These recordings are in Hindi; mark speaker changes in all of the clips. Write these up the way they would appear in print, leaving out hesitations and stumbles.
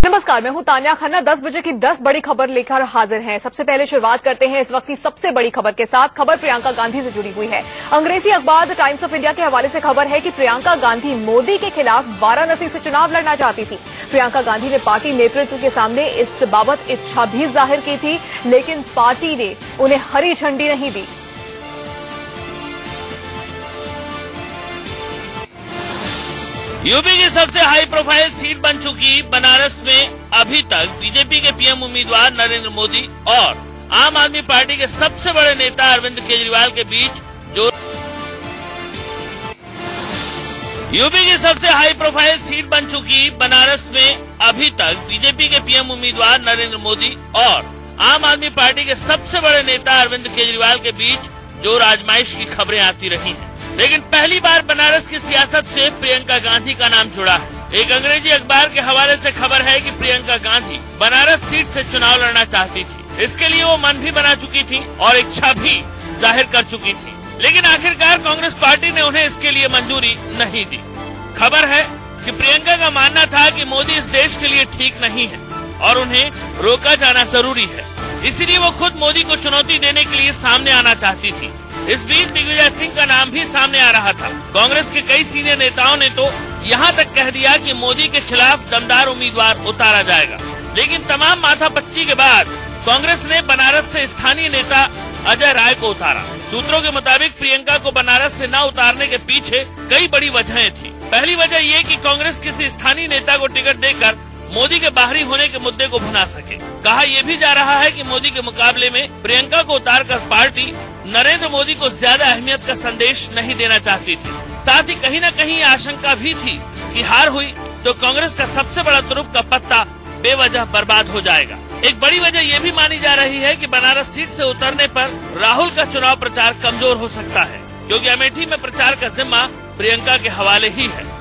Speaker 1: नमस्कार, मैं हूं तान्या खन्ना। 10 बजे की 10 बड़ी खबर लेकर हाजिर हैं। सबसे पहले शुरुआत करते हैं इस वक्त की सबसे बड़ी खबर के साथ। खबर प्रियंका गांधी से जुड़ी हुई है। अंग्रेजी अखबार द टाइम्स ऑफ इंडिया के हवाले से खबर है कि प्रियंका गांधी मोदी के खिलाफ वाराणसी से चुनाव लड़ना चाहती थी। प्रियंका गांधी ने पार्टी नेतृत्व के सामने इस बाबत इच्छा भी जाहिर की थी, लेकिन पार्टी ने उन्हें हरी झंडी नहीं दी।
Speaker 2: यूपी की सबसे हाई प्रोफाइल सीट बन चुकी बनारस में अभी तक बीजेपी के पीएम उम्मीदवार नरेंद्र मोदी और आम आदमी पार्टी के सबसे बड़े नेता अरविंद केजरीवाल के बीच जो यूपी की सबसे हाई प्रोफाइल सीट बन चुकी बनारस में अभी तक बीजेपी के पीएम उम्मीदवार नरेंद्र मोदी और आम आदमी पार्टी के सबसे बड़े नेता अरविंद केजरीवाल के बीच जोर आजमाइश की खबरें आती रही हैं। लेकिन पहली बार बनारस की सियासत से प्रियंका गांधी का नाम जुड़ा है। एक अंग्रेजी अखबार के हवाले से खबर है कि प्रियंका गांधी बनारस सीट से चुनाव लड़ना चाहती थी। इसके लिए वो मन भी बना चुकी थी और इच्छा भी जाहिर कर चुकी थी, लेकिन आखिरकार कांग्रेस पार्टी ने उन्हें इसके लिए मंजूरी नहीं दी। खबर है कि प्रियंका का मानना था कि मोदी इस देश के लिए ठीक नहीं है और उन्हें रोका जाना जरूरी है, इसीलिए वो खुद मोदी को चुनौती देने के लिए सामने आना चाहती थी। इस बीच दिग्विजय सिंह का नाम भी सामने आ रहा था। कांग्रेस के कई सीनियर नेताओं ने तो यहाँ तक कह दिया कि मोदी के खिलाफ दमदार उम्मीदवार उतारा जाएगा। लेकिन तमाम माथापच्ची के बाद कांग्रेस ने बनारस से स्थानीय नेता अजय राय को उतारा। सूत्रों के मुताबिक प्रियंका को बनारस से न उतारने के पीछे कई बड़ी वजहें थी। पहली वजह ये कि कांग्रेस किसी स्थानीय नेता को टिकट देकर मोदी के बाहरी होने के मुद्दे को भुना सके। कहा यह भी जा रहा है कि मोदी के मुकाबले में प्रियंका को उतारकर पार्टी नरेंद्र मोदी को ज्यादा अहमियत का संदेश नहीं देना चाहती थी। साथ ही कहीं न कहीं आशंका भी थी कि हार हुई तो कांग्रेस का सबसे बड़ा तुरुप का पत्ता बेवजह बर्बाद हो जाएगा। एक बड़ी वजह यह भी मानी जा रही है कि बनारस सीट से उतरने पर राहुल का चुनाव प्रचार कमजोर हो सकता है, क्योंकि अमेठी में प्रचार का जिम्मा प्रियंका के हवाले ही है।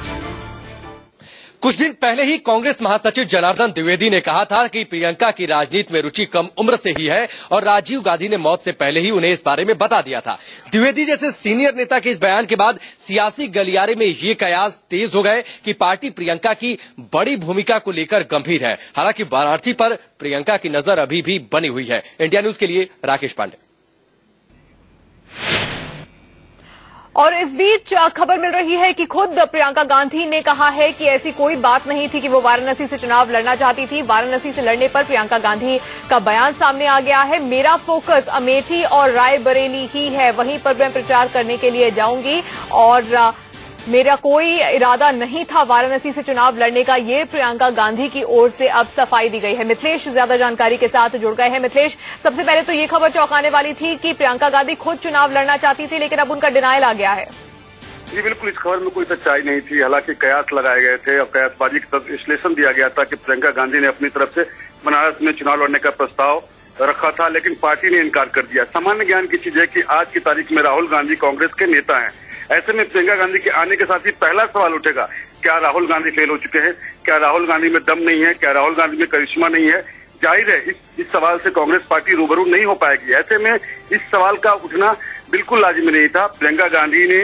Speaker 3: कुछ दिन पहले ही कांग्रेस महासचिव जनार्दन द्विवेदी ने कहा था कि प्रियंका की राजनीति में रुचि कम उम्र से ही है और राजीव गांधी ने मौत से पहले ही उन्हें इस बारे में बता दिया था। द्विवेदी जैसे सीनियर नेता के इस बयान के बाद सियासी गलियारे में ये कयास तेज हो गए कि पार्टी प्रियंका की बड़ी भूमिका को लेकर गंभीर है। हालांकि वाराणसी पर प्रियंका की नजर अभी भी बनी हुई है। इंडिया न्यूज के लिए राकेश पांडे।
Speaker 1: और इस बीच खबर मिल रही है कि खुद प्रियंका गांधी ने कहा है कि ऐसी कोई बात नहीं थी कि वो वाराणसी से चुनाव लड़ना चाहती थी। वाराणसी से लड़ने पर प्रियंका गांधी का बयान सामने आ गया है। मेरा फोकस अमेठी और रायबरेली ही है, वहीं पर मैं प्रचार करने के लिए जाऊंगी और मेरा कोई इरादा नहीं था वाराणसी से चुनाव लड़ने का। ये प्रियंका गांधी की ओर से अब सफाई दी गई है। मिथिलेश ज्यादा जानकारी के साथ जुड़ गए हैं। मिथिलेश, सबसे पहले तो ये खबर चौंकाने वाली थी कि प्रियंका गांधी खुद चुनाव लड़ना चाहती थी, लेकिन अब उनका डिनायल आ गया है।
Speaker 4: जी बिल्कुल, इस खबर में कोई सच्चाई नहीं थी। हालांकि कयास लगाए गए थे और कयासबाजी की तरफ विश्लेषण दिया गया था कि प्रियंका गांधी ने अपनी तरफ से बनारस में चुनाव लड़ने का प्रस्ताव रखा था, लेकिन पार्टी ने इनकार कर दिया। सामान्य ज्ञान की चीज है कि आज की तारीख में राहुल गांधी कांग्रेस के नेता हैं। ऐसे में प्रियंका गांधी के आने के साथ ही पहला सवाल उठेगा, क्या राहुल गांधी फेल हो चुके हैं? क्या राहुल गांधी में दम नहीं है? क्या राहुल गांधी में करिश्मा नहीं है? जाहिर है इस सवाल से कांग्रेस पार्टी रूबरू नहीं हो पाएगी। ऐसे में इस सवाल का उठना बिल्कुल लाजिमी नहीं था। प्रियंका गांधी ने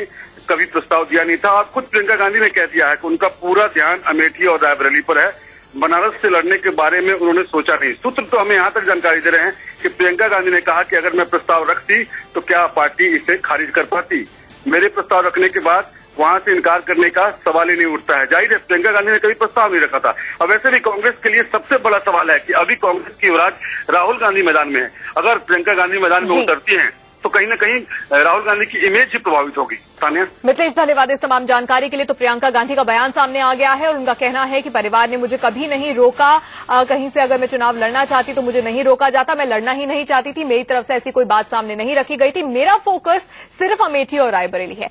Speaker 4: कभी प्रस्ताव दिया नहीं था और खुद प्रियंका गांधी ने कह दिया है कि उनका पूरा ध्यान अमेठी और रायबरेली पर है। बनारस से लड़ने के बारे में उन्होंने सोचा नहीं। सूत्र तो हमें यहाँ तक जानकारी दे रहे हैं कि प्रियंका गांधी ने कहा कि अगर मैं प्रस्ताव रखती तो क्या पार्टी इसे खारिज कर पाती। मेरे प्रस्ताव रखने के बाद वहां से इनकार करने का सवाल ही नहीं उठता है। जाहिर है प्रियंका गांधी ने कभी प्रस्ताव नहीं रखा था। अब वैसे भी कांग्रेस के लिए सबसे बड़ा सवाल है कि अभी कांग्रेस की युवराज राहुल गांधी मैदान में है। अगर प्रियंका गांधी मैदान में उतरती हैं तो कहीं न कहीं राहुल गांधी की इमेज ही प्रभावित होगी। तान्या,
Speaker 1: मिथिलेश, धन्यवाद इस तमाम जानकारी के लिए। तो प्रियंका गांधी का बयान सामने आ गया है और उनका कहना है कि परिवार ने मुझे कभी नहीं रोका। कहीं से अगर मैं चुनाव लड़ना चाहती तो मुझे नहीं रोका जाता। मैं लड़ना ही नहीं चाहती थी। मेरी तरफ से ऐसी कोई बात सामने नहीं रखी गई थी। मेरा फोकस सिर्फ अमेठी और रायबरेली है।